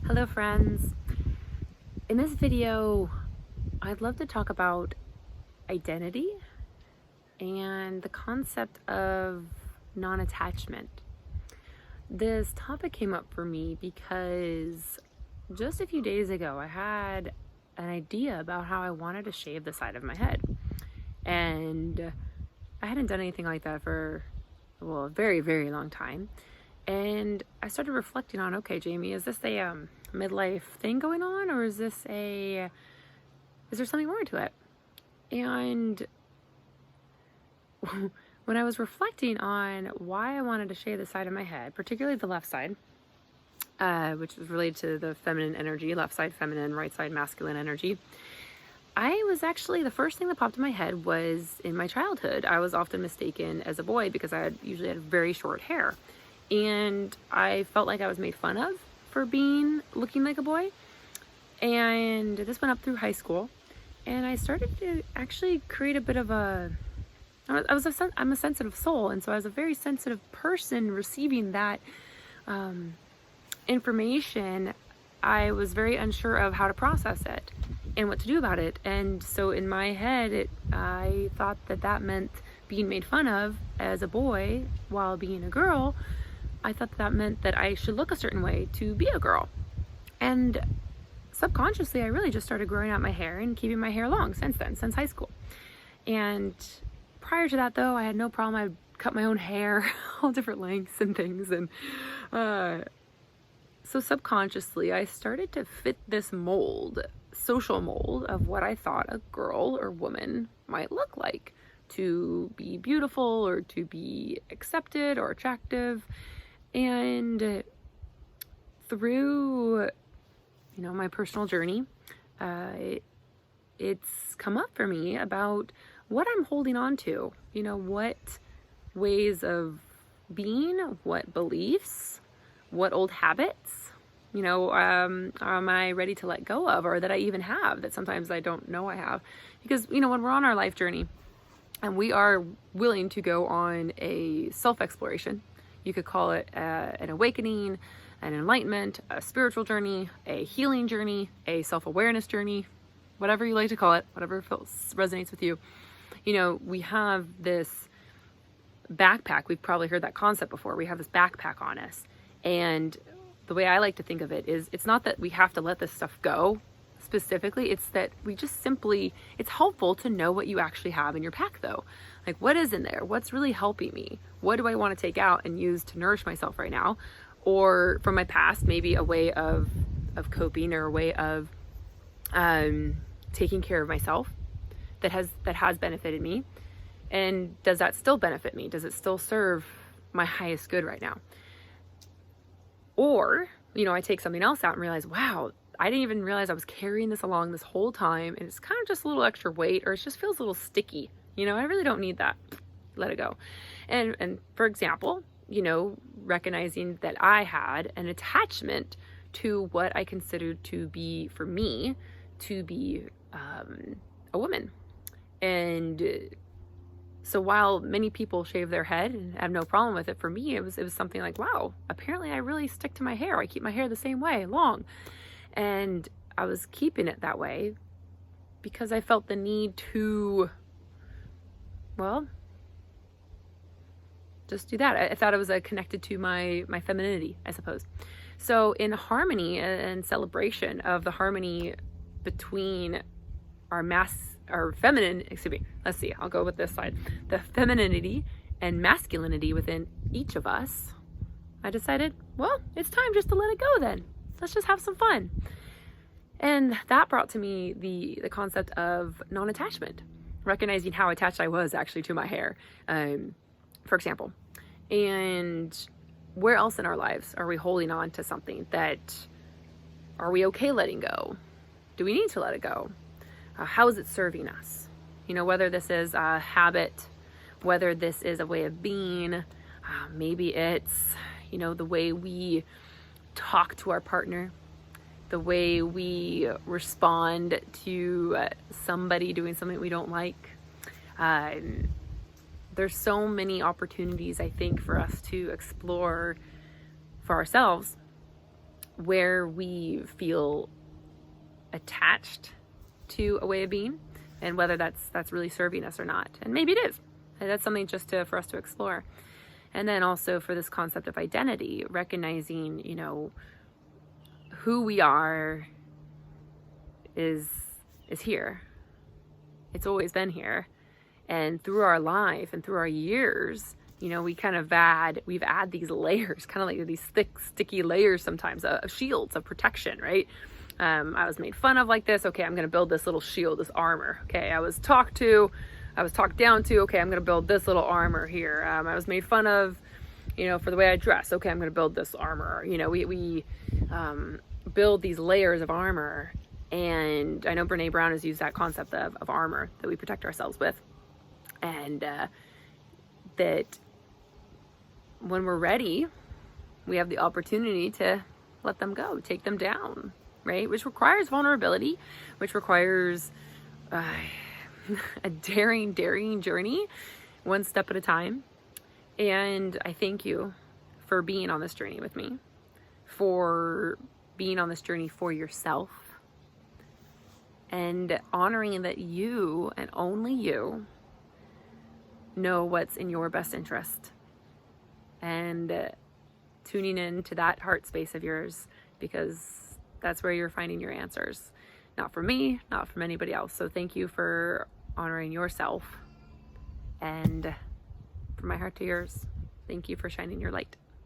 Hello friends. In this video, I'd love to talk about identity and the concept of non-attachment. This topic came up for me because just a few days ago, I had an idea about how I wanted to shave the side of my head. And I hadn't done anything like that for, a very, very long time. And I started reflecting on, okay, Jamie, is this a midlife thing going on, or is there something more to it? And when I was reflecting on why I wanted to shave the side of my head, particularly the left side, which is related to the feminine energy, left side feminine, right side masculine energy, the first thing that popped in my head was in my childhood. I was often mistaken as a boy because I usually had very short hair. And I felt like I was made fun of for looking like a boy. And this went up through high school. And I started to actually create a bit of I'm a sensitive soul. And so I was a very sensitive person receiving that information. I was very unsure of how to process it and what to do about it. And so in my head, I thought that meant being made fun of as a boy while being a girl. I thought that meant that I should look a certain way to be a girl. And subconsciously, I really just started growing out my hair and keeping my hair long since high school. And prior to that, though, I had no problem. I'd cut my own hair, all different lengths and things. And so subconsciously, I started to fit this social mold of what I thought a girl or woman might look like, to be beautiful or to be accepted or attractive. And through, my personal journey, it's come up for me about what I'm holding on to, what ways of being, what beliefs, what old habits, am I ready to let go of, or that I even have, that sometimes I don't know I have. Because, when we're on our life journey and we are willing to go on a self-exploration, you could call it an awakening, an enlightenment, a spiritual journey, a healing journey, a self-awareness journey, whatever you like to call it, whatever resonates with you. We have this backpack. We've probably heard that concept before. We have this backpack on us. And the way I like to think of it is, it's not that we have to let this stuff go specifically. It's that it's helpful to know what you actually have in your pack, though. Like, what is in there? What's really helping me? What do I want to take out and use to nourish myself right now? Or from my past, maybe a way of coping, or a way of taking care of myself that has benefited me. And does that still benefit me? Does it still serve my highest good right now? Or, I take something else out and realize, wow, I didn't even realize I was carrying this along this whole time, and it's kind of just a little extra weight, or it just feels a little sticky. I really don't need that. Let it go. And for example, recognizing that I had an attachment to what I considered to be, for me, to be a woman. And so while many people shave their head and have no problem with it, for me, it was something like, wow, apparently I really stick to my hair. I keep my hair the same way, long. And I was keeping it that way because I felt the need to, just do that. I thought it was connected to my femininity, I suppose. So in harmony and celebration of the harmony between our feminine, let's see, I'll go with this side. The femininity and masculinity within each of us, I decided, it's time just to let it go then. Let's just have some fun. And that brought to me the concept of non-attachment, recognizing how attached I was actually to my hair, for example. And where else in our lives are we holding on to something that, are we okay letting go? Do we need to let it go? How is it serving us? Whether this is a habit, whether this is a way of being, maybe it's, the way we talk to our partner, the way we respond to somebody doing something we don't like. There's so many opportunities, I think, for us to explore for ourselves where we feel attached to a way of being, and whether that's really serving us or not. And maybe it is. And that's something just for us to explore. And then also for this concept of identity, recognizing, who we are is here. It's always been here. And through our life and through our years, we've add these layers, kind of like these thick, sticky layers sometimes of shields of protection, right? I was made fun of like this. Okay, I'm going to build this little shield, this armor. Okay, I was talked down to. Okay, I'm going to build this little armor here. I was made fun of, for the way I dress. Okay, I'm going to build this armor. We build these layers of armor. And I know Brene Brown has used that concept of armor that we protect ourselves with. And that when we're ready, we have the opportunity to let them go, take them down, right? Which requires vulnerability, which requires a daring journey, one step at a time. And I thank you for being on this journey with me, for being on this journey for yourself, and honoring that you and only you know what's in your best interest, and tuning into that heart space of yours, because that's where you're finding your answers. Not from me, not from anybody else. So thank you for honoring yourself, and from my heart to yours, thank you for shining your light.